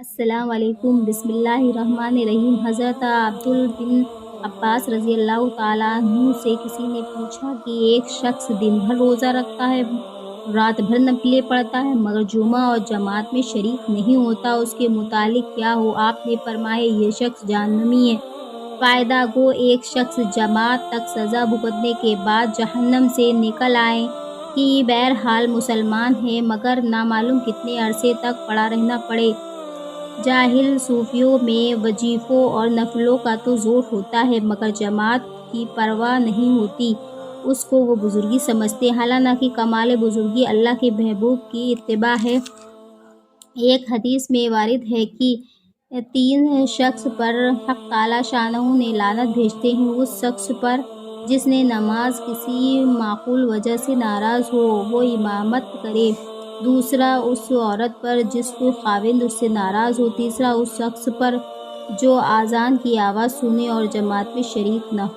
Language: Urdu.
السلام علیکم۔ بسم اللہ الرحمن الرحیم۔ حضرت عبداللہ بن عباس رضی اللہ تعالیٰ عنہ سے کسی نے پوچھا کہ ایک شخص دن بھر روزہ رکھتا ہے، رات بھر نفلیں پڑھتا ہے، مگر جمعہ اور جماعت میں شریک نہیں ہوتا، اس کے متعلق کیا ہو؟ آپ نے فرمایا، یہ شخص جہنمی ہے۔ فائدہ گو ایک شخص جماعت تک سزا بھگتنے کے بعد جہنم سے نکل آئے کہ بہرحال مسلمان ہے، مگر نامعلوم کتنے عرصے تک پڑا رہنا پڑے۔ جاہل صوفیوں میں وظیفوں اور نفلوں کا تو زور ہوتا ہے، مگر جماعت کی پرواہ نہیں ہوتی، اس کو وہ بزرگی سمجھتے، حالانکہ کمال بزرگی اللہ کے محبوب کی اتباع ہے۔ ایک حدیث میں وارد ہے کہ 3 شخص پر حق تعالیٰ شانہ نے لعنت بھیجتے ہیں: اس شخص پر جس نے نماز کسی معقول وجہ سے ناراض ہو، وہ امامت کرے، دوسرا اس عورت پر جس کا خاوند اس سے ناراض ہو، تیسرا اس شخص پر جو اذان کی آواز سنے اور جماعت میں شریک نہ ہو۔